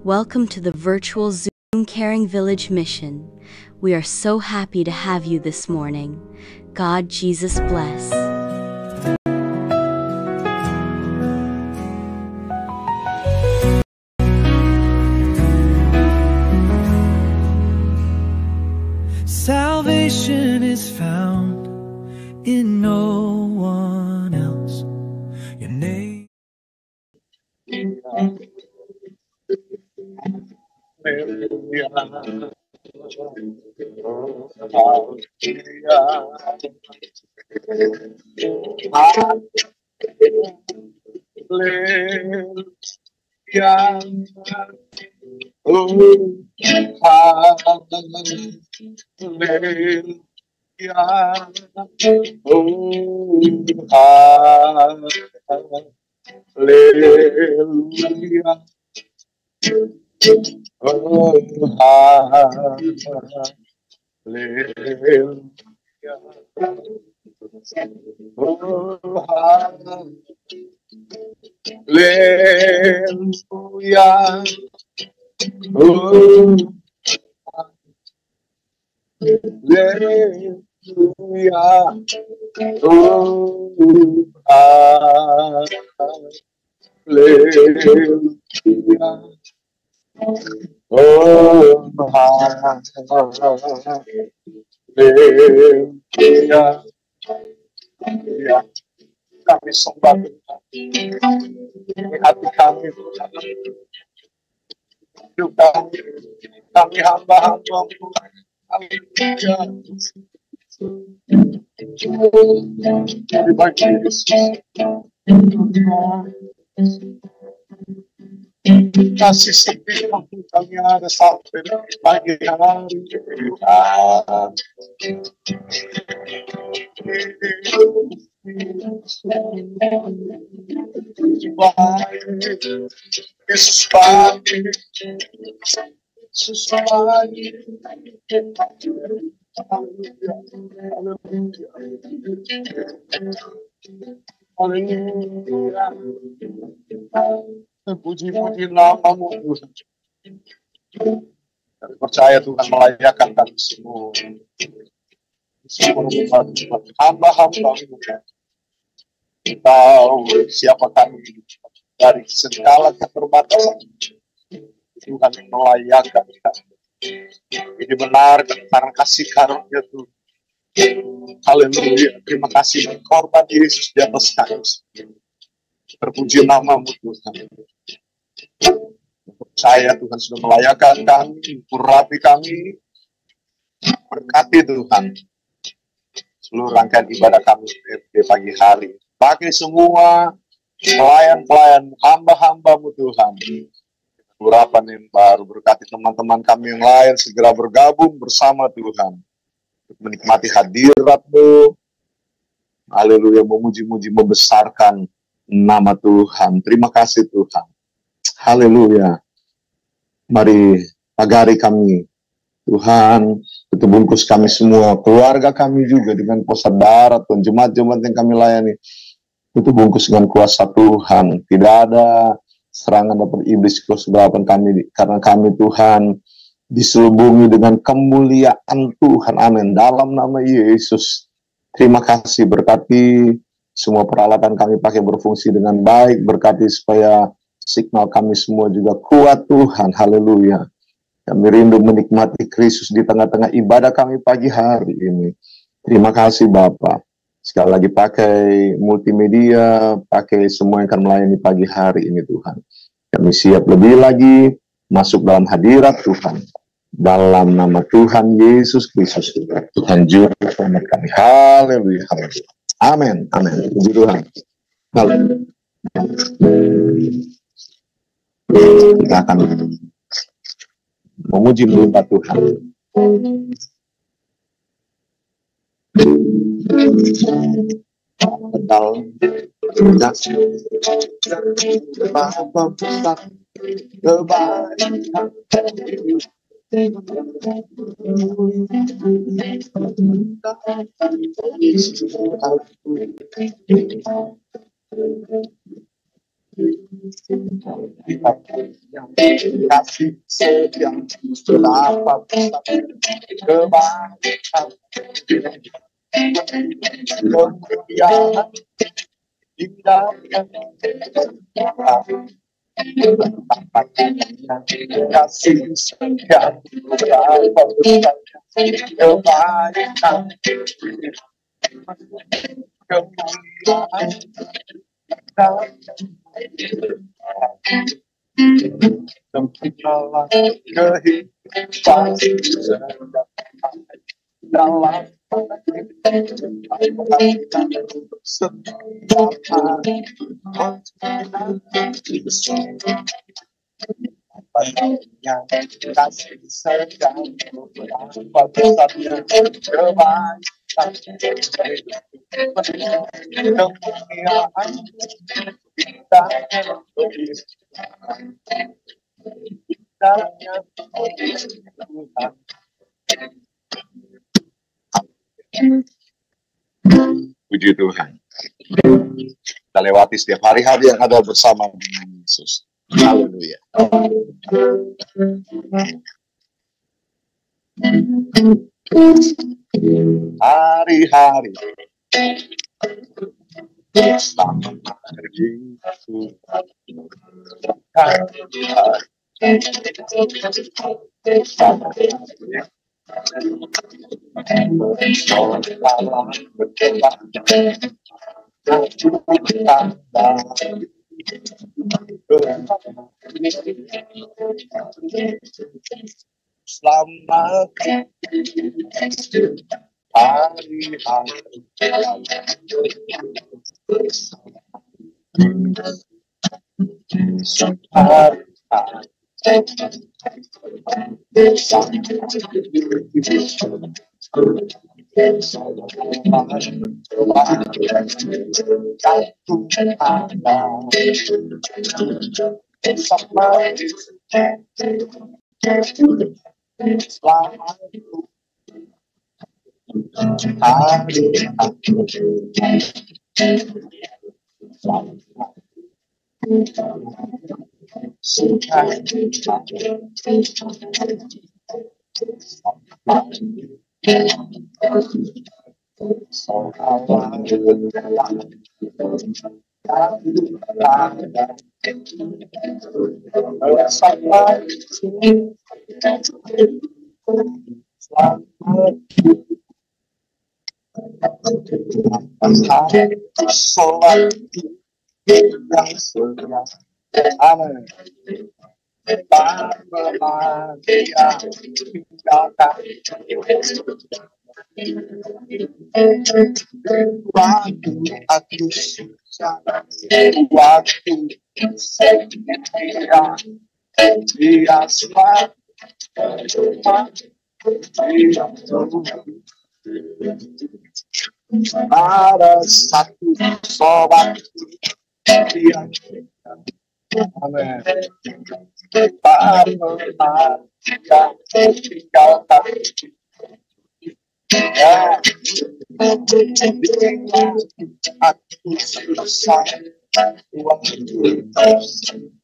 Welcome to the virtual Zoom Caring Village mission. We are so happy to have you this morning. God Jesus bless. Salvation is found in no one else. Your name. Kami sembah hati kami, hidup kami hamba-hamba. Haleluya. Terima kasih kasih setiap kami ada sampai pagi hari. Yesus pagi, Yesus pagi. Haleluya. Puji-puji namamu Tuhan. Kami percaya Tuhan melayakkan kami semua. Semua hamba-hamba tahu siapa kami dari segala keterbatasan. Tuhan melayakkan kami. Ini benar karena kasih karunia Tuhan. Haleluya. Terima kasih korban Yesus di atas kayu. Terpuji namamu Tuhan. Percaya Tuhan sudah melayakkan kami, urapi kami. Berkati Tuhan seluruh rangkaian ibadah kami di pagi hari. Bagi semua pelayan-pelayan, hamba-hambamu Tuhan. Urapan yang baru, berkati teman-teman kami yang lain segera bergabung bersama Tuhan untuk menikmati hadirat-Mu. Haleluya, memuji-muji, membesarkan nama Tuhan. Terima kasih Tuhan. Haleluya. Mari pagari kami Tuhan, itu bungkus kami semua, keluarga kami juga dengan saudara Tuhan, jemaat-jemaat yang kami layani, itu bungkus dengan kuasa Tuhan. Tidak ada serangan dapat iblis keseberapa kami, karena kami Tuhan diselubungi dengan kemuliaan Tuhan. Amin. Dalam nama Yesus. Terima kasih, berkati semua peralatan kami pakai berfungsi dengan baik, berkati supaya signal kami semua juga kuat Tuhan. Haleluya. Kami rindu menikmati Kristus di tengah-tengah ibadah kami pagi hari ini. Terima kasih Bapak. Sekali lagi pakai multimedia, pakai semua yang akan melayani pagi hari ini Tuhan. Kami siap lebih lagi masuk dalam hadirat Tuhan. Dalam nama Tuhan Yesus Kristus Tuhan juru selamat kami. Haleluya. Amin. Amin. Puji Tuhan. Haleluya. Kita akan memuji menyembah Tuhan. Betal Bapa besar kebaikan yang kasih sejam dapat kebaikan kemuliaan indah yang kasih sejam dapat kebaikan kemuliaan Tempat kehidupan dalam yang kasih sedang besarnya kebaikan kemuliaan Puji Tuhan. Kita lewati setiap hari-hari yang ada bersama dengan Yesus. Haleluya. Hari-hari selamat Amin. Waktu aku susah, waktu setia, dia selalu ada satu sobat yang amin. Tak pernah tinggalkan ya. Aku susah waktu dia selalu yang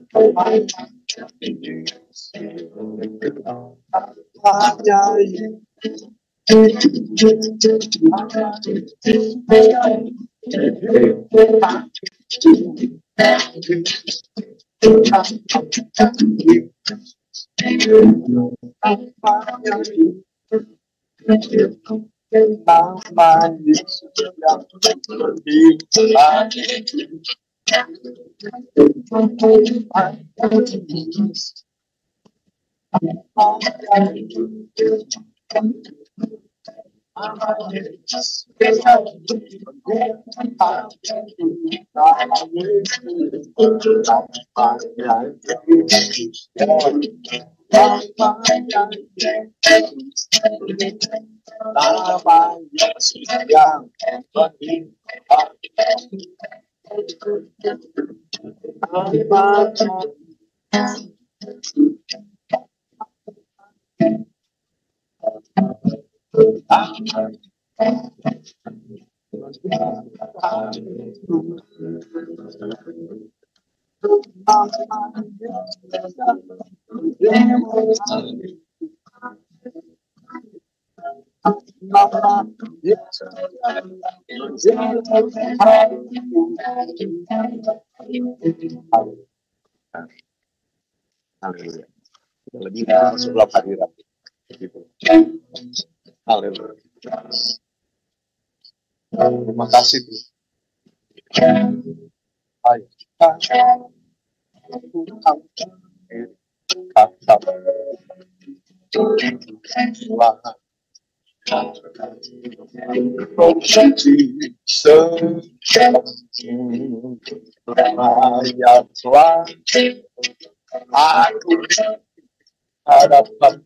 menghidupkan nama Yesus yang namanya Yesus, nama Yesus yang beriman, Haleluya. Lebih sebelum hadirat. Gitu. Haleluya. Terima kasih Tuhan. Ayo. Aku hadapan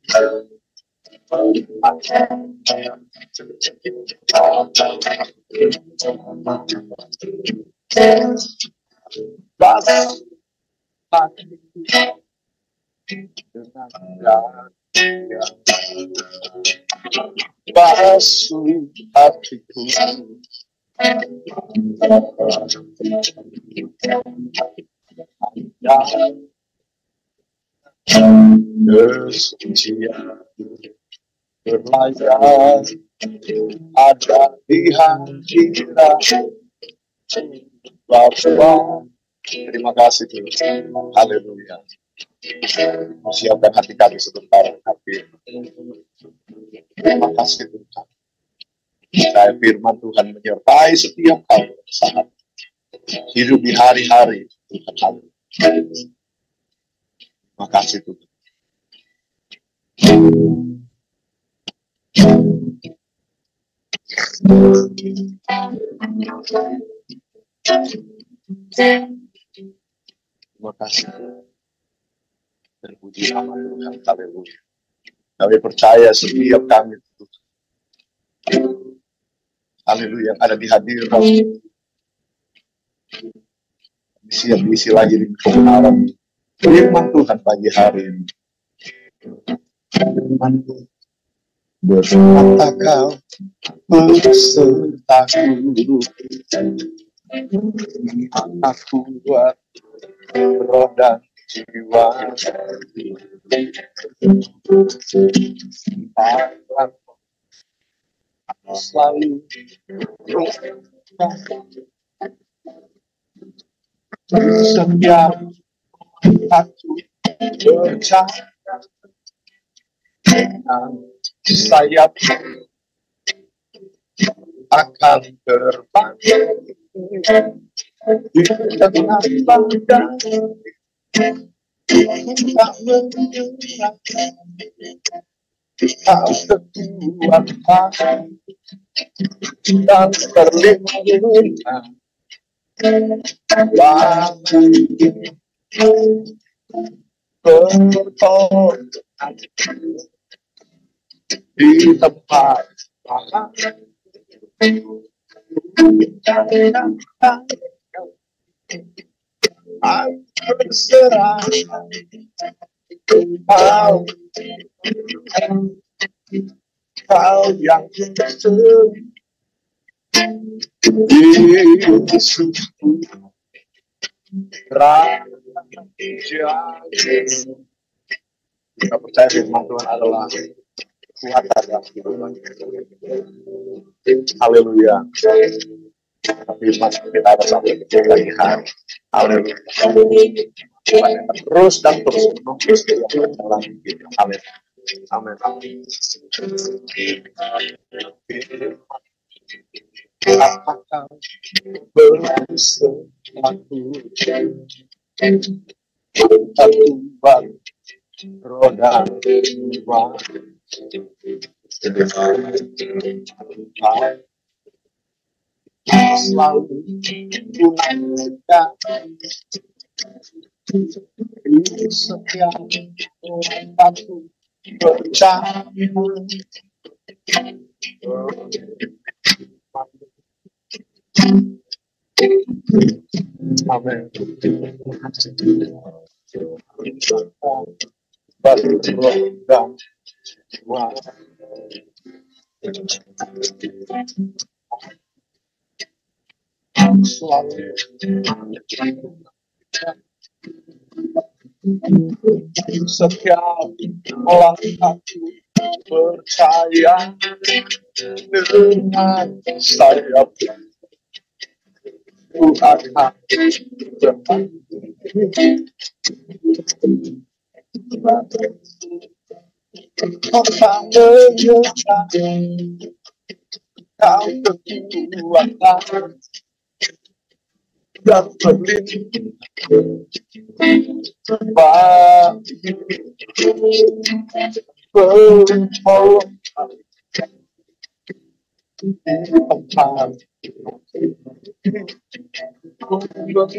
basuh hatiku, kesucian berlayar ada di hadirat Bapa. Terima kasih Tuhan. Haleluya. Siapkan hati kami sebentar. Terima kasih Tuhan. Saya firman Tuhan menyertai setiap kali saat hidup di hari-hari Tuhan. Terima kasih Tuhan. Terima kasih. Terpuji nama Tuhan. Haleluya. Kami percaya setiap kami Tuhan. Haleluya. Yang ada di hadirat. Siap diisi lagi di kebenaran firman Tuhan pagi hari ini. Firman Tuhan. Berkata kau besertaku, aku buat roh dan jiwa, aku selalu setiap aku bercanda, sayap akan terbang di tengah badai, tak menyerah, tak kekuatan dan terlena. Bertobat di tempat aku berserah, kau yang sering Yesus Raja. Kita percaya firman Tuhan adalah kekuatan dalam kehidupan. Haleluya. Firman kita ada sampai lagi hari. Haleluya. Terus dan terus menembus dalam hidup. Amin. Amin. Apakah bersatu tertumbang roda jiwa, selalu gunakan Setiap aku percaya. Amin. Berdoa. Setiap orang aku percaya dengan saya ku akan kau menyerah, kau kekuatan dan berlindung bagi pertolongan tempat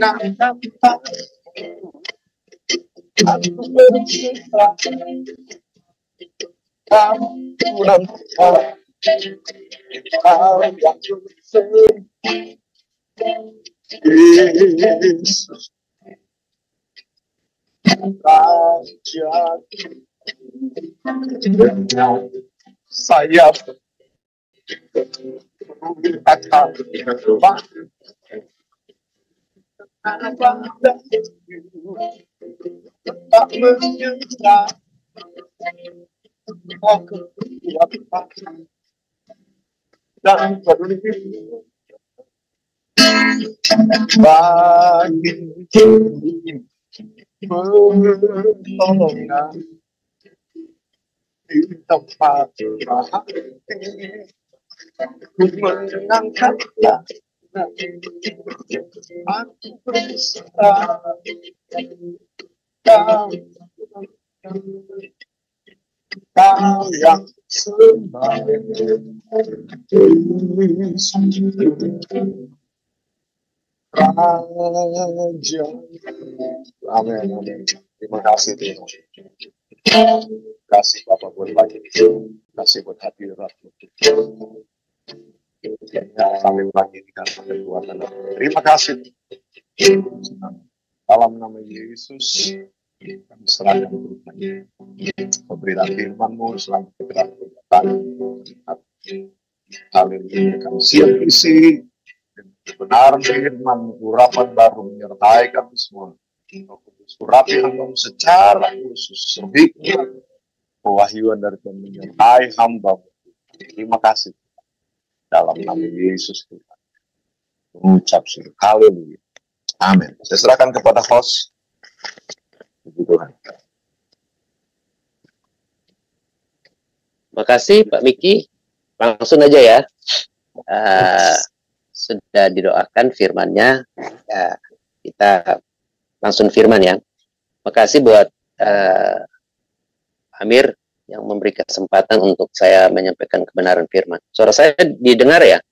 menangkap aku berserah kamu dan kau yang bersih Yesus Raja dengan sayap akan terbang tak menyerah aku kuatkan dan berlindung bagi pertolongan di tempat hati ku menyenangkan aku berserah kau yang sembahyang Raja. Amin, amin. Terima kasih Tuhan. Kasih Bapak buat pagi. Kasih buat hadirat. Sampai pagi ini kan kekuatan. Terima kasih. Dalam nama Yesus kami serahkan pemberitaan firman-Mu selalu kebenaran. Haleluya. Kami siap isi kebenaran firman, urapan baru menyertai kami semua. Urapi hamba-Mu secara khusus, hikmat, pewahyuan dari Tuhan menyertai hamba-Mu. Terima kasih. Dalam nama Yesus Tuhan. Mengucap syukur. Haleluya. Amin. Saya serahkan kepada host. Puji Tuhan. Makasih Pak Miki. Langsung aja ya. Sudah didoakan firmannya, ya, kita langsung firman ya. Makasih buat Amir yang memberi kesempatan untuk saya menyampaikan kebenaran firman. Suara saya didengar ya?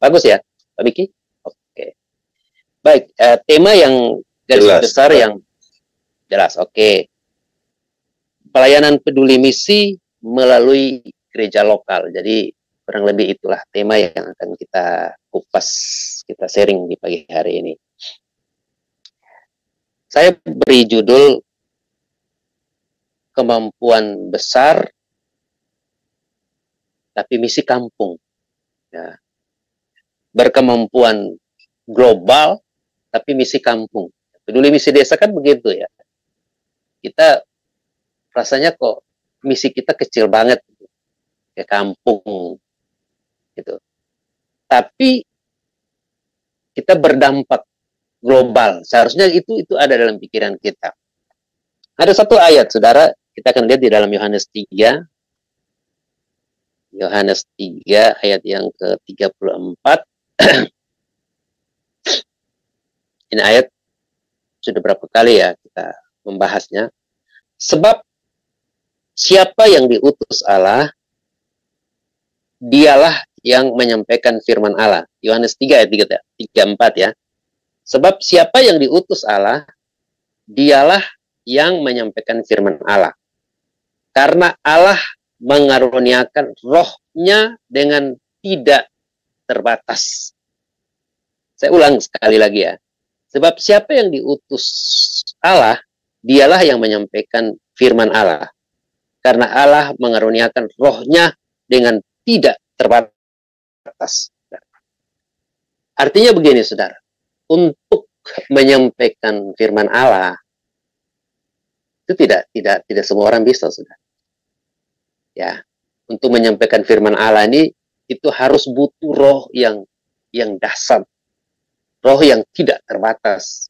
Bagus ya, Pak Miki? Oke. Baik, tema yang garis besar yang jelas. Oke. Pelayanan peduli misi melalui gereja lokal. Jadi kurang lebih itulah tema yang akan kita kupas, kita sharing di pagi hari ini. Saya beri judul kemampuan besar tapi misi kampung. Ya. Berkemampuan global tapi misi kampung. Peduli misi desa kan begitu ya. Kita rasanya kok misi kita kecil banget ke kampung gitu. Tapi kita berdampak global. Seharusnya itu ada dalam pikiran kita. Ada satu ayat, Saudara, kita akan lihat di dalam Yohanes 3. Yohanes 3 ayat yang ke-34. Ini ayat sudah berapa kali ya kita membahasnya. Sebab siapa yang diutus Allah, dialah yang menyampaikan firman Allah. Yohanes 3 ayat 34 ya. Sebab siapa yang diutus Allah, dialah yang menyampaikan firman Allah. Karena Allah mengaruniakan rohnya dengan tidak terbatas. Saya ulang sekali lagi ya. Sebab siapa yang diutus Allah, dialah yang menyampaikan firman Allah. Karena Allah mengaruniakan rohnya dengan tidak terbatas. Artinya begini, saudara. Untuk menyampaikan firman Allah, itu tidak semua orang bisa, saudara. Ya, untuk menyampaikan firman Allah ini, itu harus butuh roh yang dasar. Roh yang tidak terbatas.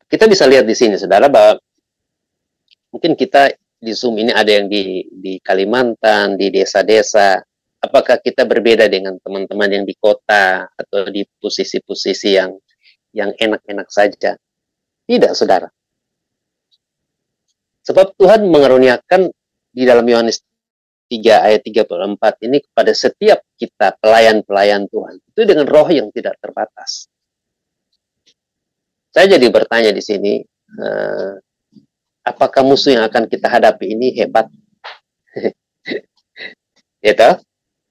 Kita bisa lihat di sini, saudara, bahwa mungkin kita di Zoom ini ada yang di Kalimantan, di desa-desa. Apakah kita berbeda dengan teman-teman yang di kota atau di posisi-posisi yang enak-enak saja? Tidak, saudara. Sebab Tuhan mengaruniakan di dalam Yohanes 3 ayat 34 ini kepada setiap kita pelayan-pelayan Tuhan. Itu dengan roh yang tidak terbatas. Saya jadi bertanya di sini, apakah musuh yang akan kita hadapi ini hebat? Gitu?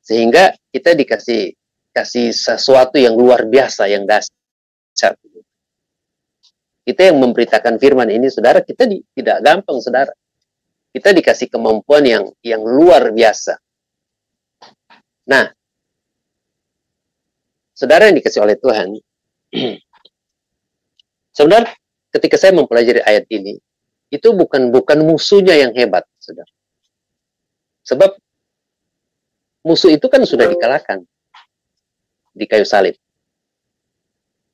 Sehingga kita dikasih sesuatu yang luar biasa, yang dahsyat. Kita yang memberitakan firman ini, saudara, kita tidak gampang, saudara. Kita dikasih kemampuan yang luar biasa. Nah, saudara yang dikasih oleh Tuhan, sebenarnya ketika saya mempelajari ayat ini, itu bukan musuhnya yang hebat, saudara. Sebab musuh itu kan sudah dikalahkan di kayu salib.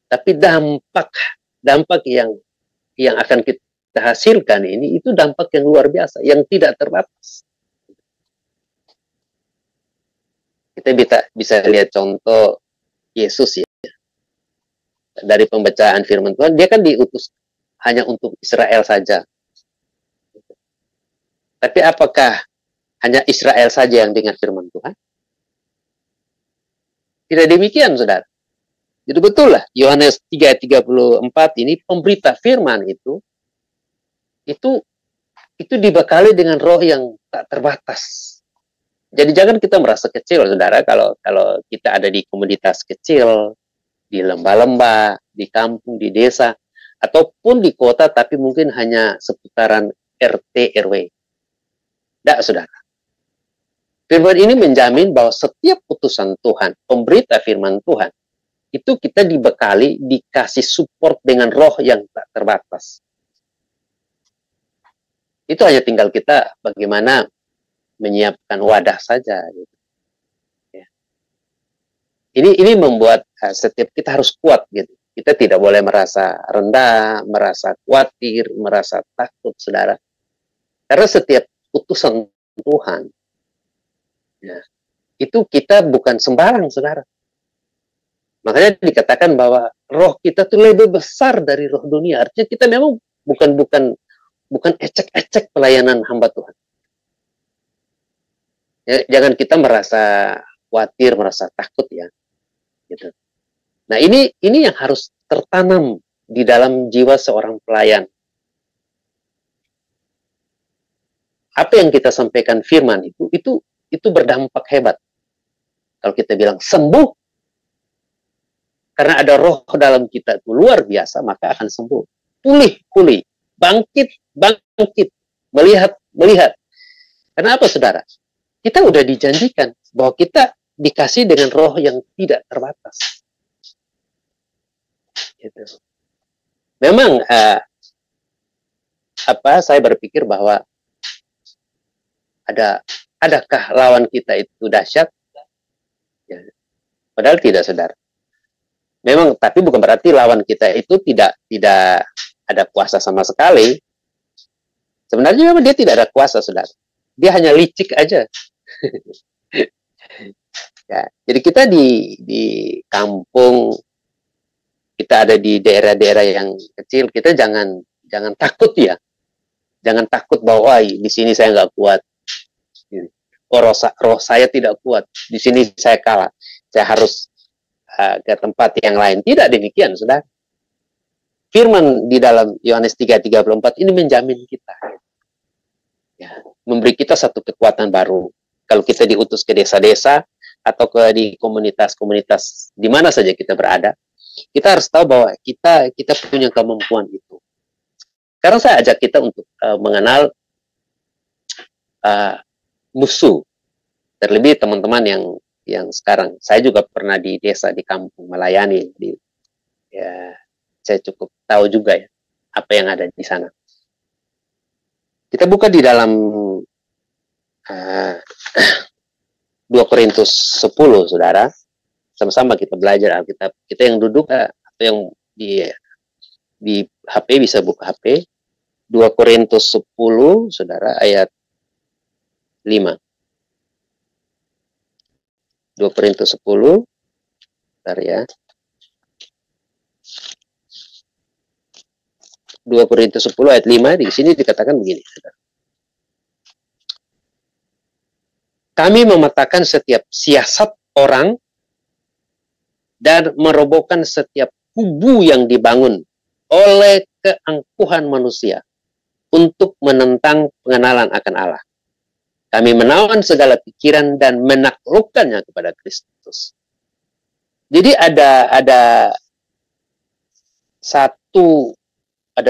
Tapi dampak yang akan kita hasilkan ini, itu dampak yang luar biasa, yang tidak terbatas. Kita bisa lihat contoh Yesus ya. Dari pembacaan firman Tuhan, dia kan diutus hanya untuk Israel saja. Tapi apakah hanya Israel saja yang dengar firman Tuhan? Tidak demikian, saudara. Jadi betul lah, Yohanes 3:34 ini pemberita firman itu dibekali dengan roh yang tak terbatas. Jadi jangan kita merasa kecil, saudara, kalau kita ada di komunitas kecil, di lembah-lembah, di kampung, di desa, ataupun di kota, tapi mungkin hanya seputaran RT, RW. Tidak, saudara. Firman ini menjamin bahwa setiap putusan Tuhan, pemberita firman Tuhan, itu kita dibekali, dikasih support dengan roh yang tak terbatas. Itu hanya tinggal kita bagaimana menyiapkan wadah saja. Gitu. Ya. Ini membuat setiap kita harus kuat. Gitu. Kita tidak boleh merasa rendah, merasa khawatir, merasa takut, saudara. Karena setiap putusan Tuhan, ya, itu kita bukan sembarang, saudara. Makanya dikatakan bahwa roh kita tuh lebih besar dari roh dunia. Artinya kita memang bukan ecek-ecek pelayanan hamba Tuhan. Ya, jangan kita merasa khawatir, merasa takut ya. Gitu. Nah ini yang harus tertanam di dalam jiwa seorang pelayan. Apa yang kita sampaikan firman itu berdampak hebat. Kalau kita bilang sembuh, karena ada roh dalam kita itu luar biasa, maka akan sembuh. Pulih, bangkit, melihat. Karena apa, saudara? Kita udah dijanjikan bahwa kita dikasih dengan roh yang tidak terbatas. Gitu. Memang, saya berpikir bahwa adakah lawan kita itu dahsyat? Ya. Padahal tidak, saudara. Memang, tapi bukan berarti lawan kita itu tidak ada kuasa sama sekali. Sebenarnya memang dia tidak ada kuasa, saudara. Dia hanya licik aja. Ya, jadi kita di kampung, kita ada di daerah-daerah yang kecil, kita jangan takut ya. Jangan takut bahwa di sini saya nggak kuat. Roh saya tidak kuat. Di sini saya kalah. Saya harus ke tempat yang lain. Tidak demikian, saudara. Firman di dalam Yohanes 3:34 ini menjamin kita. Ya, memberi kita satu kekuatan baru. Kalau kita diutus ke desa-desa atau di komunitas-komunitas di mana saja kita berada, kita harus tahu bahwa kita punya kemampuan itu. Sekarang saya ajak kita untuk mengenal musuh. Terlebih teman-teman yang sekarang, saya juga pernah di desa, di kampung melayani. Ya, saya cukup tahu juga ya apa yang ada di sana. Kita buka di dalam 2 Korintus 10, saudara. Sama-sama kita belajar Alkitab. Kita yang duduk atau yang di HP bisa buka HP. 2 Korintus 10, saudara, ayat 5. 2 Korintus 10, bentar ya. 2 Korintus 10 ayat 5, di sini dikatakan begini. Kami mematahkan setiap siasat orang dan merobohkan setiap kubu yang dibangun oleh keangkuhan manusia untuk menentang pengenalan akan Allah. Kami menawan segala pikiran dan menaklukkannya kepada Kristus. Jadi ada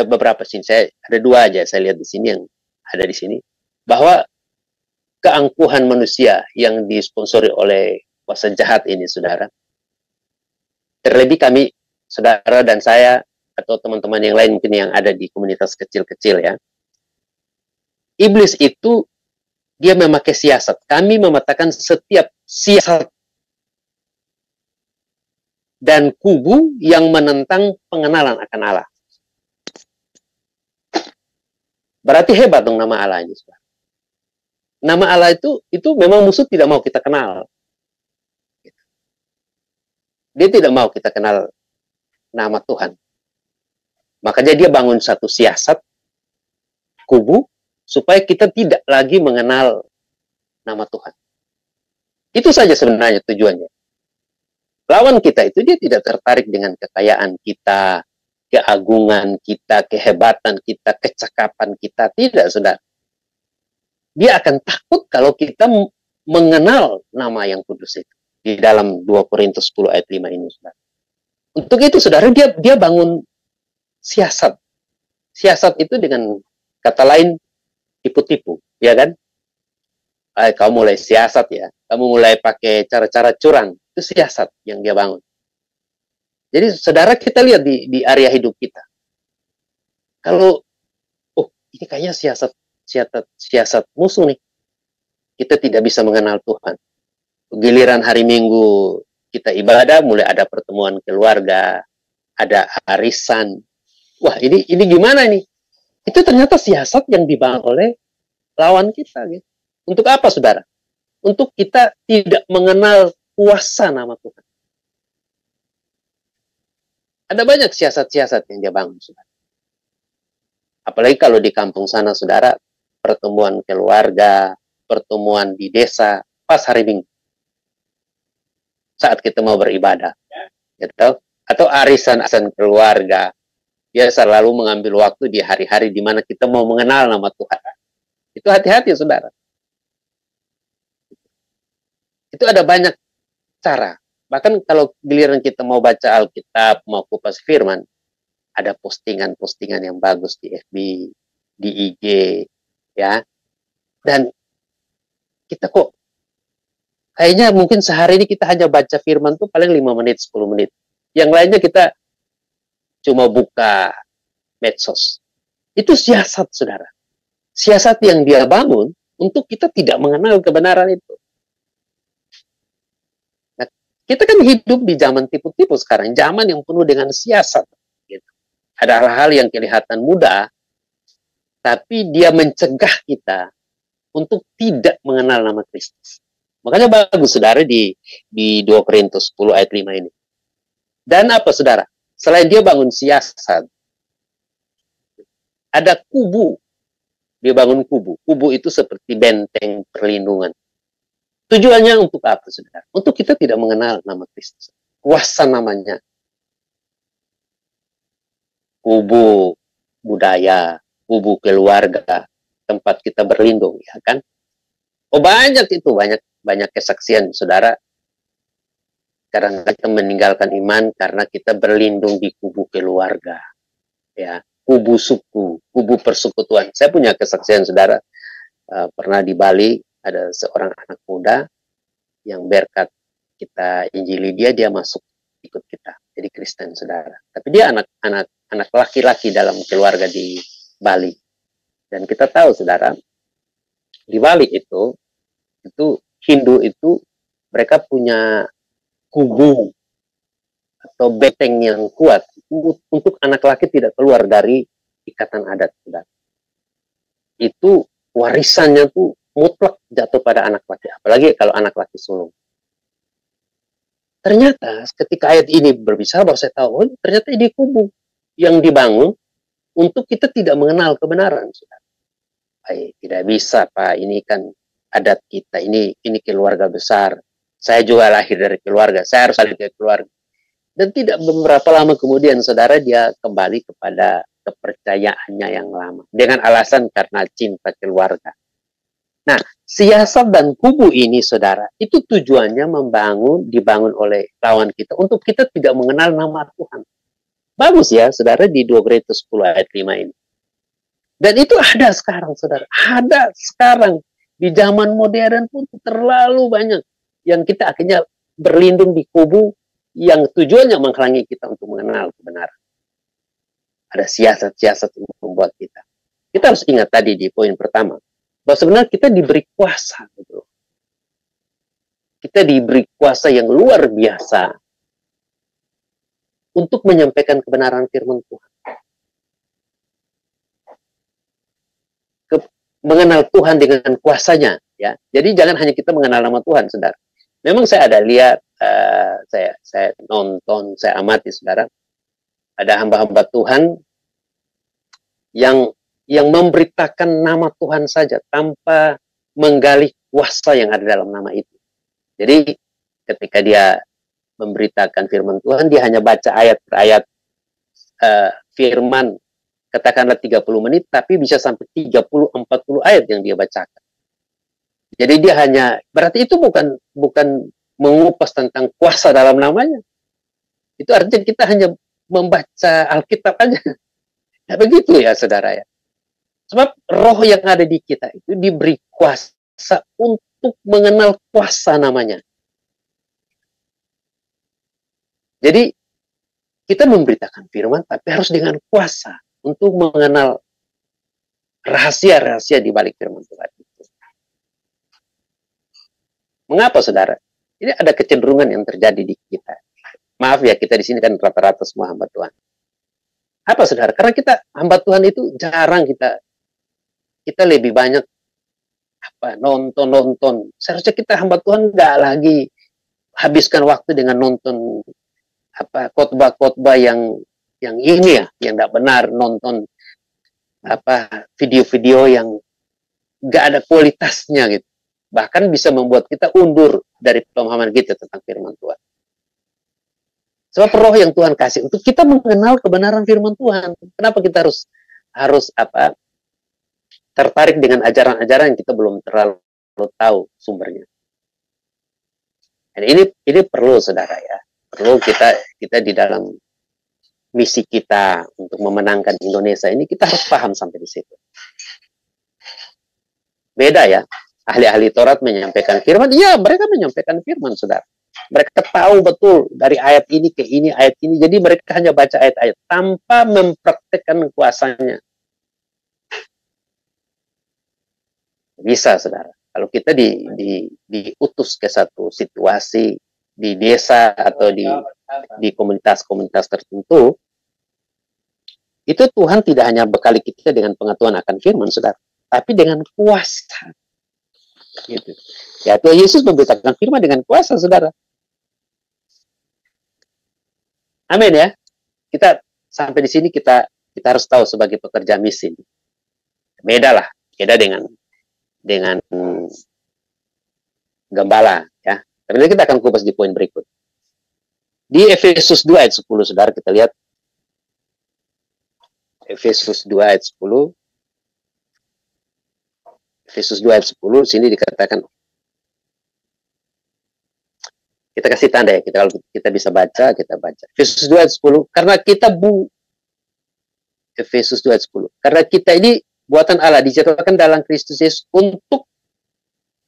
beberapa sini, ada 2 aja saya lihat di sini yang ada di sini, bahwa keangkuhan manusia yang disponsori oleh kuasa jahat ini, saudara. Terlebih kami, saudara dan saya, atau teman-teman yang lain mungkin yang ada di komunitas kecil-kecil ya. Iblis itu, dia memakai siasat. Kami mematahkan setiap siasat dan kubu yang menentang pengenalan akan Allah. Berarti hebat dong nama Allah ini, saudara. Nama Allah itu memang musuh tidak mau kita kenal. Dia tidak mau kita kenal nama Tuhan. Makanya dia bangun satu siasat, kubu, supaya kita tidak lagi mengenal nama Tuhan. Itu saja sebenarnya tujuannya. Lawan kita itu dia tidak tertarik dengan kekayaan kita, keagungan kita, kehebatan kita, kecakapan kita. Tidak, saudara. Dia akan takut kalau kita mengenal nama yang kudus itu. Di dalam 2 Korintus 10 ayat 5 ini, saudara. Untuk itu, saudara, dia bangun siasat. Siasat itu dengan kata lain tipu-tipu, ya kan? Kamu mulai siasat ya, kamu mulai pakai cara-cara curang. Itu siasat yang dia bangun. Jadi, saudara, kita lihat di area hidup kita. Kalau, ini kayaknya siasat musuh nih. Kita tidak bisa mengenal Tuhan. Giliran hari Minggu kita ibadah, mulai ada pertemuan keluarga, ada arisan. Wah, ini gimana nih? Itu ternyata siasat yang dibangun oleh lawan kita. Gitu. Untuk apa, saudara? Untuk kita tidak mengenal kuasa nama Tuhan. Ada banyak siasat-siasat yang dia bangun, saudara. Apalagi kalau di kampung sana, saudara, pertemuan keluarga, pertemuan di desa, pas hari Minggu. Saat kita mau beribadah. Gitu? Atau arisan keluarga. Dia selalu mengambil waktu di hari-hari di mana kita mau mengenal nama Tuhan. Itu hati-hati, saudara. Itu ada banyak cara. Bahkan kalau giliran kita mau baca Alkitab, mau kupas firman, ada postingan-postingan yang bagus di FB, di IG, ya. Dan kita kok kayaknya mungkin sehari ini kita hanya baca firman tuh paling 5 menit, 10 menit. Yang lainnya kita cuma buka medsos. Itu siasat, saudara. Siasat yang dia bangun untuk kita tidak mengenal kebenaran itu. Nah, kita kan hidup di zaman tipu-tipu sekarang. Zaman yang penuh dengan siasat. Gitu. Ada hal-hal yang kelihatan mudah, tapi dia mencegah kita untuk tidak mengenal nama Kristus. Makanya bagus, saudara, di 2 Korintus 10 ayat 5 ini. Dan apa, saudara? Selain dia bangun siasat, ada kubu. Dia bangun kubu. Kubu itu seperti benteng perlindungan. Tujuannya untuk apa, saudara? Untuk kita tidak mengenal nama Kristus. kuasa namanya. Kubu budaya, kubu keluarga, tempat kita berlindung, ya kan? Oh banyak itu, banyak kesaksian, saudara. Kadang kita meninggalkan iman karena kita berlindung di kubu keluarga, ya, kubu suku, kubu persekutuan. Saya punya kesaksian, saudara. Pernah di Bali ada seorang anak muda yang berkat kita injili dia masuk ikut kita jadi Kristen, saudara. Tapi dia anak laki-laki dalam keluarga di Bali. Dan kita tahu, saudara, di Bali itu Hindu itu mereka punya kubu atau benteng yang kuat untuk anak laki tidak keluar dari ikatan adat, saudara. Itu warisannya tuh mutlak jatuh pada anak laki, apalagi kalau anak laki sulung. Ternyata ketika ayat ini berbicara, baru saya tahu, oh, ternyata ini kubu yang dibangun untuk kita tidak mengenal kebenaran, saudara. Tidak bisa, Pak, ini kan adat kita, ini keluarga besar. Saya juga lahir dari keluarga, saya harus lahir dari keluarga. Dan tidak beberapa lama kemudian, saudara, dia kembali kepada kepercayaannya yang lama. Dengan alasan karena cinta keluarga. Nah, siasat dan kubu ini, saudara, itu tujuannya dibangun oleh lawan kita, untuk kita tidak mengenal nama Tuhan. Bagus ya, saudara, di 2 Korintus 10 ayat 5 ini. Dan itu ada sekarang, saudara. Ada sekarang. Di zaman modern pun terlalu banyak yang kita akhirnya berlindung di kubu yang tujuannya menghalangi kita untuk mengenal kebenaran. Ada siasat-siasat untuk membuat kita. Kita harus ingat tadi di poin pertama, bahwa sebenarnya kita diberi kuasa. Gitu. Kita diberi kuasa yang luar biasa untuk menyampaikan kebenaran firman Tuhan. Mengenal Tuhan dengan kuasanya, ya. Jadi jangan hanya kita mengenal nama Tuhan, saudara. Memang saya ada lihat, saya nonton, saya amati, saudara. Ada hamba-hamba Tuhan yang memberitakan nama Tuhan saja tanpa menggali kuasa yang ada dalam nama itu. Jadi ketika dia memberitakan firman Tuhan, dia hanya baca ayat per ayat firman, katakanlah 30 menit, tapi bisa sampai 30-40 ayat yang dia bacakan. Jadi dia hanya, berarti itu bukan mengupas tentang kuasa dalam namanya. Itu artinya kita hanya membaca Alkitab aja. Ya, begitu ya, saudara ya. Sebab roh yang ada di kita itu diberi kuasa untuk mengenal kuasa namanya. Jadi kita memberitakan firman, tapi harus dengan kuasa untuk mengenal rahasia-rahasia di balik firman Tuhan itu. Mengapa, saudara? Ini ada kecenderungan yang terjadi di kita. Maaf ya, kita di sini kan rata-rata semua hamba Tuhan. Apa, saudara? Karena kita hamba Tuhan itu jarang kita lebih banyak nonton. Seharusnya kita hamba Tuhan nggak lagi habiskan waktu dengan nonton khotbah-khotbah yang ini ya, yang tidak benar, nonton video-video yang nggak ada kualitasnya gitu. Bahkan bisa membuat kita undur dari pemahaman kita tentang firman Tuhan. Sebab roh yang Tuhan kasih untuk kita mengenal kebenaran firman Tuhan. Kenapa kita harus tertarik dengan ajaran-ajaran yang kita belum terlalu tahu sumbernya. Dan ini perlu, saudara ya. Perlu kita di dalam misi kita untuk memenangkan Indonesia ini, kita harus paham sampai di situ. Beda ya, ahli-ahli Taurat menyampaikan firman, iya mereka menyampaikan firman, saudara. Mereka tahu betul dari ayat ini ke ini, ayat ini, jadi mereka hanya baca ayat-ayat tanpa mempraktekkan kuasanya. Bisa, saudara. Kalau kita diutus ke satu situasi di desa atau di komunitas-komunitas tertentu, itu Tuhan tidak hanya bekali kita dengan pengetahuan akan firman, saudara, tapi dengan kuasa. Gitu. Ya, Tuhan Yesus memberitakan firman dengan kuasa, saudara. Amin ya. Kita sampai di sini kita harus tahu sebagai pekerja misi. Beda dengan gembala ya. Tapi kita akan kupas di poin berikut. Di Efesus 2 ayat 10, saudara, kita lihat. Efesus 2 ayat 10. Efesus 2 ayat 10, sini dikatakan, kita kasih tanda ya, kalau kita bisa baca, kita baca. Efesus 2 ayat 10, karena kita Efesus 2 ayat 10, karena kita ini buatan Allah, diciptakan dalam Kristus Yesus untuk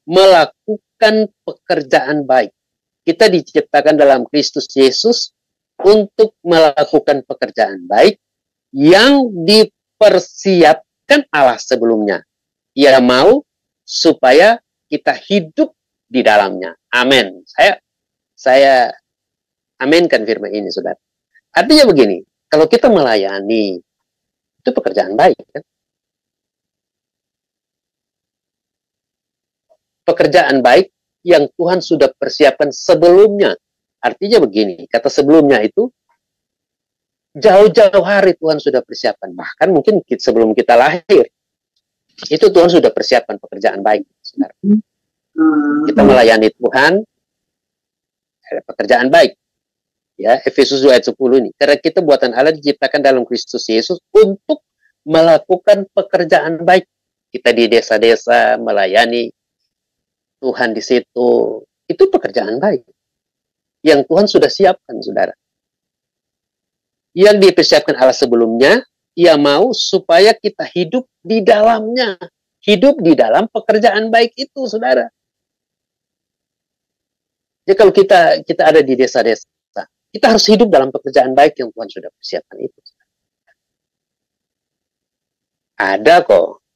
melakukan pekerjaan baik. Kita diciptakan dalam Kristus Yesus untuk melakukan pekerjaan baik yang dipersiapkan Allah sebelumnya. Ia mau supaya kita hidup di dalamnya. Amin. Saya aminkan firman ini, saudara. Artinya begini, kalau kita melayani, itu pekerjaan baik, kan? Pekerjaan baik yang Tuhan sudah persiapkan sebelumnya. Artinya begini, kata sebelumnya itu, jauh-jauh hari Tuhan sudah persiapkan. Bahkan mungkin sebelum kita lahir, itu Tuhan sudah persiapkan pekerjaan baik, saudara. Kita melayani Tuhan, ada pekerjaan baik. Ya, Efesus 2 ayat 10 ini. Karena kita buatan Allah diciptakan dalam Kristus Yesus untuk melakukan pekerjaan baik. Kita di desa-desa melayani Tuhan di situ. Itu pekerjaan baik yang Tuhan sudah siapkan, saudara. Yang dipersiapkan Allah sebelumnya, Ia mau supaya kita hidup di dalamnya. Hidup di dalam pekerjaan baik itu, saudara. Jadi kalau kita ada di desa-desa, kita harus hidup dalam pekerjaan baik yang Tuhan sudah persiapkan itu.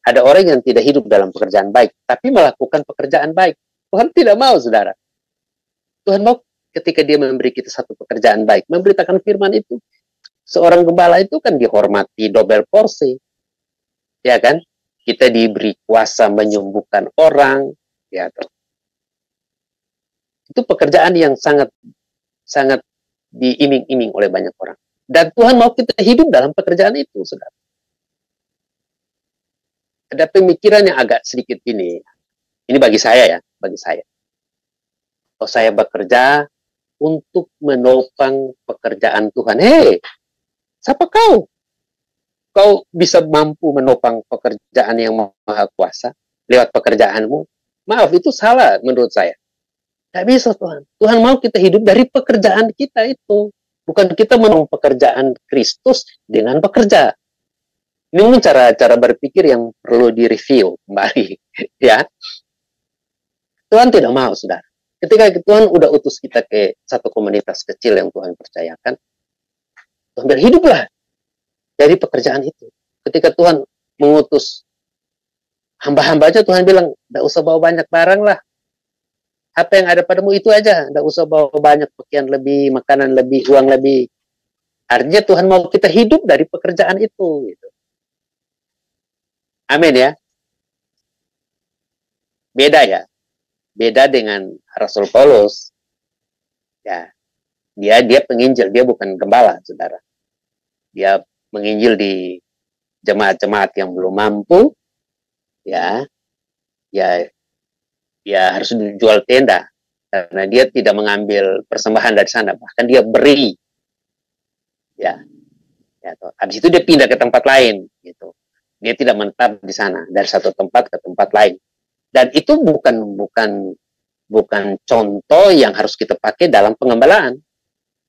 Ada orang yang tidak hidup dalam pekerjaan baik, tapi melakukan pekerjaan baik. Tuhan tidak mau, saudara. Tuhan mau ketika Dia memberi kita satu pekerjaan baik, memberitakan firman itu. Seorang gembala itu kan dihormati double porsi. Ya kan? Kita diberi kuasa menyembuhkan orang. Ya toh. Itu pekerjaan yang sangat diiming-iming oleh banyak orang. Dan Tuhan mau kita hidup dalam pekerjaan itu, saudara. Ada pemikiran yang agak sedikit ini. Ini bagi saya ya, bagi saya. Kalau saya bekerja untuk menopang pekerjaan Tuhan. Hei, siapa kau? Kau bisa mampu menopang pekerjaan yang maha kuasa lewat pekerjaanmu? Maaf, itu salah menurut saya. Tidak bisa, Tuhan. Tuhan mau kita hidup dari pekerjaan kita itu. Bukan kita menopang pekerjaan Kristus dengan bekerja. Ini mungkin cara berpikir yang perlu direview kembali. Ya. Tuhan tidak mau, saudara. Ketika Tuhan udah utus kita ke satu komunitas kecil yang Tuhan percayakan, Tuhan bilang, hiduplah dari pekerjaan itu. Ketika Tuhan mengutus hamba-hambanya, Tuhan bilang, tidak usah bawa banyak barang lah. Apa yang ada padamu itu aja. Tidak usah bawa banyak pakaian lebih, makanan lebih, uang lebih. Artinya Tuhan mau kita hidup dari pekerjaan itu. Gitu. Amin ya. Beda ya. Beda dengan Rasul Paulus. Ya. Dia penginjil, dia bukan gembala, saudara. Dia menginjil di jemaat-jemaat yang belum mampu. Ya harus dijual tenda karena dia tidak mengambil persembahan dari sana, bahkan dia beri. Habis itu dia pindah ke tempat lain, gitu. Dia tidak menetap di sana dari satu tempat ke tempat lain. Dan itu bukan contoh yang harus kita pakai dalam pengembalaan.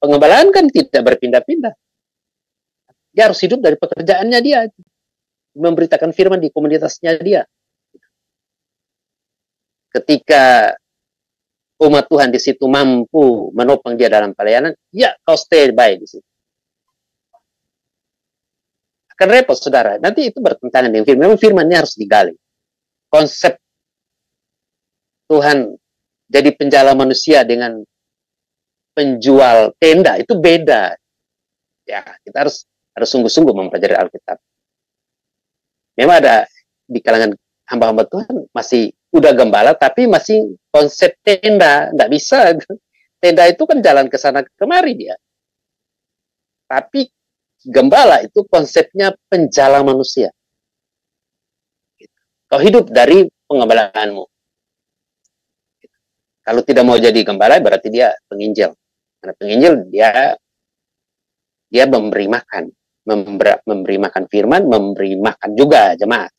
Pengembalaan kan tidak berpindah-pindah. Dia harus hidup dari pekerjaannya dia, memberitakan firman di komunitasnya dia. Ketika umat Tuhan di situ mampu menopang dia dalam pelayanan, ya kau stay by di situ. Akan repot, saudara. Nanti itu bertentangan dengan firman. Memang firman ini harus digali. Konsep Tuhan jadi penjala manusia dengan penjual tenda itu beda. Ya, kita harus sungguh-sungguh mempelajari Alkitab. Memang ada di kalangan hamba-hamba Tuhan masih udah gembala, tapi masih konsep tenda. Nggak bisa. Tenda itu kan jalan ke sana kemari dia. Tapi gembala itu konsepnya penjala manusia. Kau hidup dari pengembalaanmu. Kalau tidak mau jadi gembala, berarti dia penginjil. Karena penginjil dia memberi makan, memberi makan firman, memberi makan juga jemaat.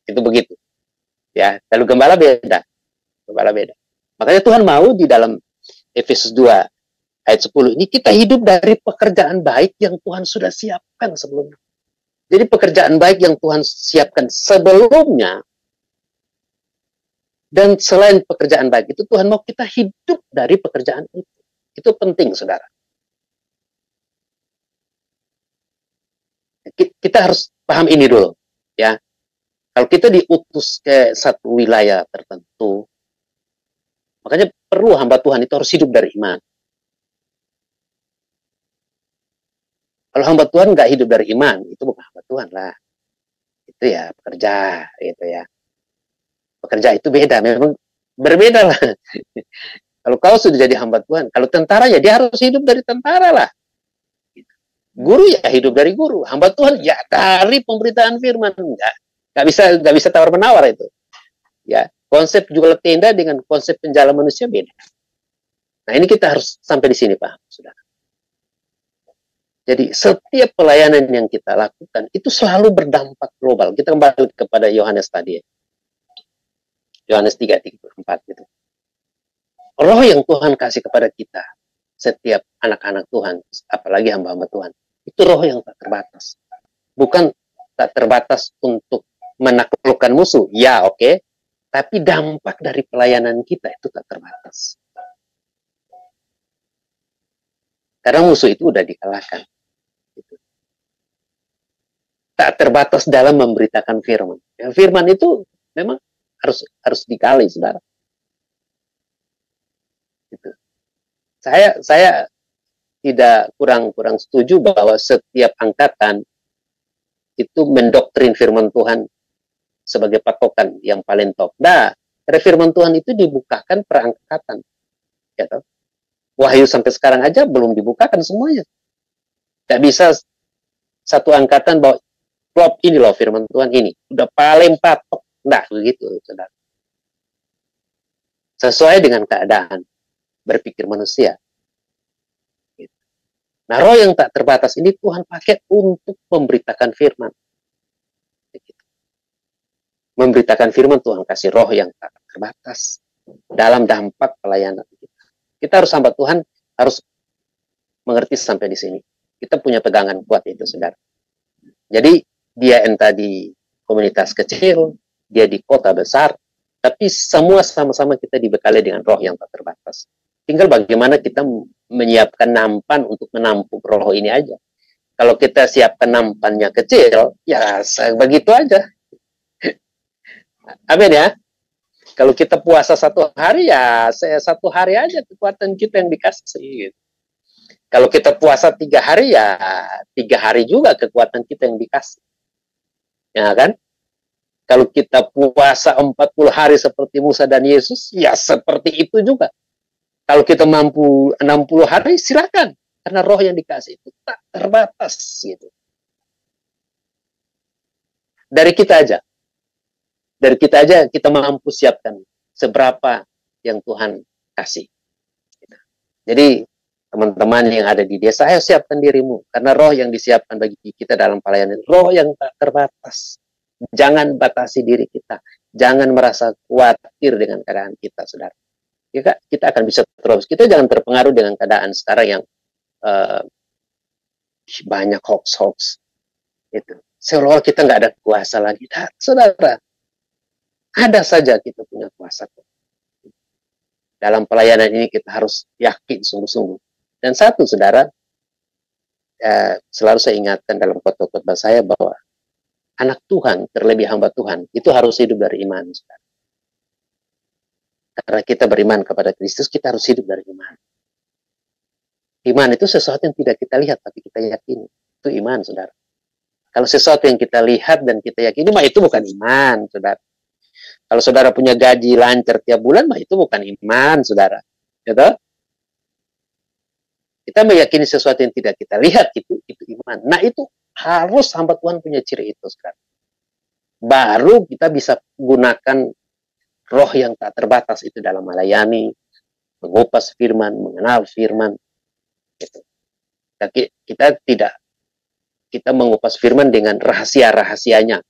Itu begitu. Ya, lalu gembala beda. Gembala beda. Makanya Tuhan mau di dalam Efesus 2 ayat 10 ini kita hidup dari pekerjaan baik yang Tuhan sudah siapkan sebelumnya. Jadi pekerjaan baik yang Tuhan siapkan sebelumnya, dan selain pekerjaan baik itu, Tuhan mau kita hidup dari pekerjaan itu. Itu penting, saudara. Kita harus paham ini dulu, ya. Kalau kita diutus ke satu wilayah tertentu, makanya perlu hamba Tuhan itu harus hidup dari iman. Kalau hamba Tuhan nggak hidup dari iman, itu bukan hamba Tuhan lah. Itu ya pekerja, gitu ya. Pekerja itu beda, memang berbeda lah. Kalau kau sudah jadi hamba Tuhan, kalau tentara ya dia harus hidup dari tentara lah. Guru ya hidup dari guru, hamba Tuhan ya dari pemberitaan firman. Nggak bisa tawar menawar itu. Ya, konsep jual tenda dengan konsep penjala manusia beda. Nah, ini kita harus sampai di sini, Pak, saudara. Jadi setiap pelayanan yang kita lakukan itu selalu berdampak global. Kita kembali kepada Yohanes tadi, Yohanes 3:34 gitu. Roh yang Tuhan kasih kepada kita, setiap anak-anak Tuhan, apalagi hamba-hamba Tuhan, itu roh yang tak terbatas. Bukan tak terbatas untuk menaklukkan musuh, ya oke. Tapi dampak dari pelayanan kita itu tak terbatas. Karena musuh itu udah dikalahkan. Tak terbatas dalam memberitakan firman. Ya, firman itu memang harus dikali, saudara. Gitu. Saya tidak kurang setuju bahwa setiap angkatan itu mendoktrin firman Tuhan sebagai patokan yang paling top. Nah, karena firman Tuhan itu dibukakan per angkatan. Ya, Wahyu sampai sekarang aja belum dibukakan semuanya. Tidak bisa satu angkatan bahwa klop ini loh firman Tuhan ini. Udah paling patok. Nah, begitu, saudara. Sesuai dengan keadaan berpikir manusia. Nah, roh yang tak terbatas ini Tuhan pakai untuk memberitakan firman. Memberitakan firman, Tuhan kasih roh yang tak terbatas dalam dampak pelayanan kita. Kita harus hamba Tuhan, harus mengerti sampai di sini. Kita punya pegangan kuat itu, saudara. Jadi, dia entah di komunitas kecil, dia di kota besar, tapi semua sama-sama kita dibekali dengan roh yang tak terbatas. Tinggal bagaimana kita menyiapkan nampan untuk menampung roh ini aja. Kalau kita siapkan nampannya kecil, ya begitu aja. Amin ya. Kalau kita puasa 1 hari, ya 1 hari aja kekuatan kita yang dikasih. Gitu. Kalau kita puasa 3 hari, ya 3 hari juga kekuatan kita yang dikasih. Ya kan? Kalau kita puasa 40 hari seperti Musa dan Yesus, ya seperti itu juga. Kalau kita mampu 60 hari, silakan. Karena roh yang dikasih itu tak terbatas. Gitu. Dari kita aja. Dari kita aja kita mampu siapkan seberapa yang Tuhan kasih. Jadi teman-teman yang ada di desa, ayo siapkan dirimu. Karena roh yang disiapkan bagi kita dalam pelayanan, roh yang tak terbatas. Jangan batasi diri kita. Jangan merasa khawatir dengan keadaan kita, saudara. Kita akan bisa terus. Kita jangan terpengaruh dengan keadaan sekarang yang banyak hoax-hoax. Itu. Seolah-olah kita nggak ada kuasa lagi. Nah, saudara, ada saja kita punya kuasa. Dalam pelayanan ini kita harus yakin sungguh-sungguh. Dan satu, saudara, selalu saya ingatkan dalam khotbah saya bahwa anak Tuhan, terlebih hamba Tuhan, itu harus hidup dari iman, saudara. Karena kita beriman kepada Kristus, kita harus hidup dari iman. Iman itu sesuatu yang tidak kita lihat, tapi kita yakini. Itu iman, saudara. Kalau sesuatu yang kita lihat dan kita yakini, mah itu bukan iman, saudara. Kalau saudara punya gaji lancar tiap bulan, mah itu bukan iman, saudara. Gitu? Kita meyakini sesuatu yang tidak kita lihat, itu iman. Nah, itu harus hamba Tuhan punya ciri itu, saudara. Baru kita bisa gunakan roh yang tak terbatas itu dalam melayani, mengupas firman, mengenal firman, Gitu. Kita mengupas firman dengan rahasia-rahasianya.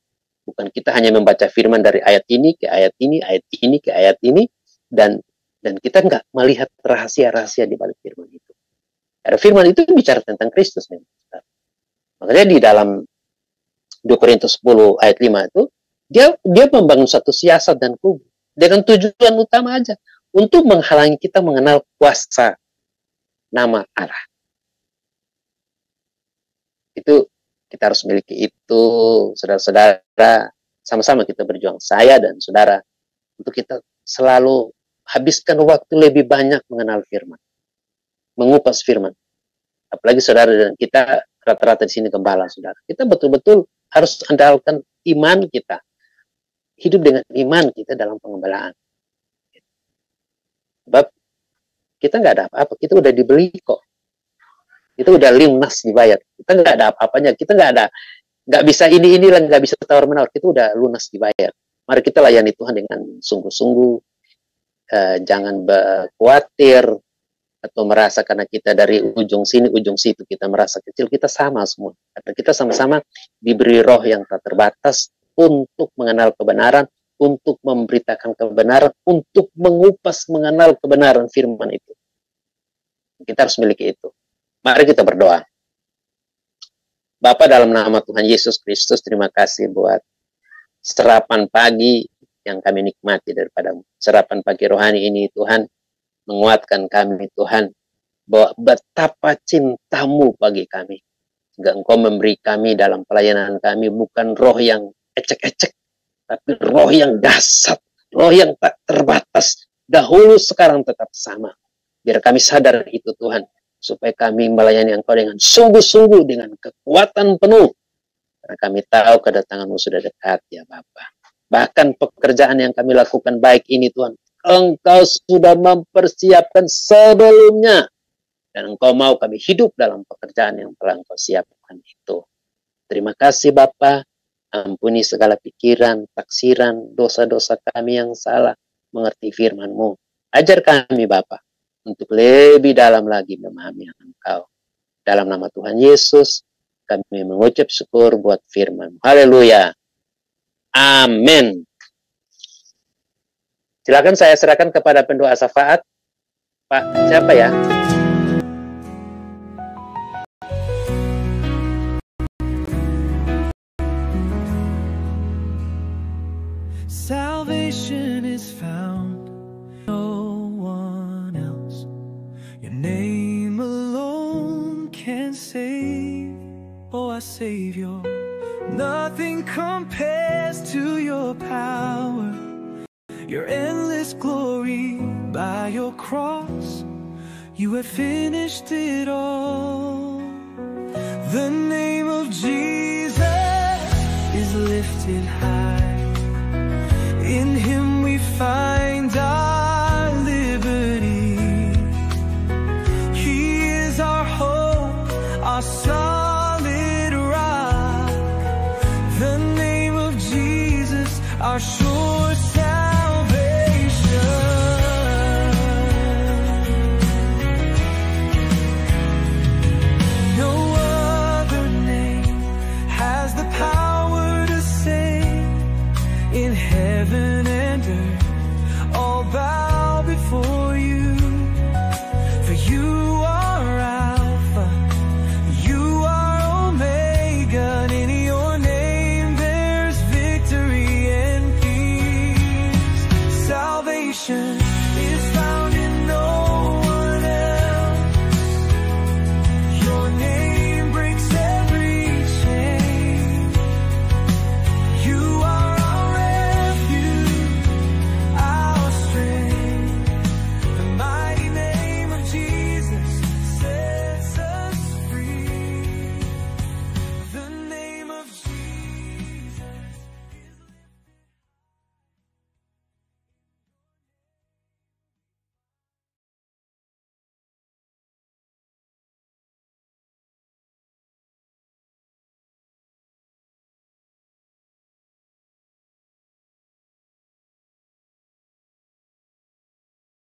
Bukan kita hanya membaca firman dari ayat ini ke ayat ini, ayat ini ke ayat ini, dan kita nggak melihat rahasia-rahasia di balik firman itu. Karena firman itu bicara tentang Kristus. Makanya di dalam 2 Korintus 10 ayat 5 itu, dia membangun satu siasat dan kubu dengan tujuan utama aja, untuk menghalangi kita mengenal kuasa nama Allah. Itu kita harus miliki itu, saudara-saudara. Sama-sama kita berjuang, saya dan saudara, untuk kita selalu habiskan waktu lebih banyak mengenal firman, mengupas firman. Apalagi saudara dan kita rata-rata di sini gembala, saudara. Kita betul-betul harus andalkan iman kita, hidup dengan iman kita dalam pengembalaan. Sebab kita nggak ada apa-apa, kita udah dibeli kok. Kita udah lunas dibayar. Kita nggak ada apa-apanya. Kita nggak bisa inilah, nggak bisa tawar-menawar. Kita udah lunas dibayar. Mari kita layani Tuhan dengan sungguh-sungguh. Jangan khawatir atau merasa karena kita dari ujung sini, ujung situ, kita merasa kecil. Kita sama semua. Karena kita sama-sama diberi roh yang tak terbatas untuk mengenal kebenaran, untuk memberitakan kebenaran, untuk mengupas mengenal kebenaran firman itu. Kita harus miliki itu. Mari kita berdoa. Bapa, dalam nama Tuhan Yesus Kristus, terima kasih buat serapan pagi yang kami nikmati daripada-Mu. Serapan pagi rohani ini, Tuhan, menguatkan kami, Tuhan, bahwa betapa cinta-Mu bagi kami. Sehingga Engkau memberi kami dalam pelayanan kami bukan roh yang ecek-ecek, tapi roh yang dahsyat, roh yang tak terbatas, dahulu sekarang tetap sama. Biar kami sadar itu, Tuhan, supaya kami melayani Engkau dengan sungguh-sungguh, dengan kekuatan penuh. Karena kami tahu kedatangan-Mu sudah dekat, ya Bapa. Bahkan pekerjaan yang kami lakukan baik ini, Tuhan, Engkau sudah mempersiapkan sebelumnya. Dan Engkau mau kami hidup dalam pekerjaan yang telah Engkau siapkan itu. Terima kasih Bapa. Ampuni segala pikiran, taksiran, dosa-dosa kami yang salah mengerti firman-Mu. Ajar kami Bapa untuk lebih dalam lagi memahami Engkau. Dalam nama Tuhan Yesus, kami mengucap syukur buat firman. Haleluya. Amin. Silakan saya serahkan kepada pendoa syafaat. Pak, siapa ya? Salvation is found in no one else. Your name alone can save. Oh, our Savior, nothing compares to your power, your endless glory. By your cross, you have finished it all. The name of Jesus is lifted high. In Him we find our liberty. He is our hope, our solid rock. The name of Jesus, our sure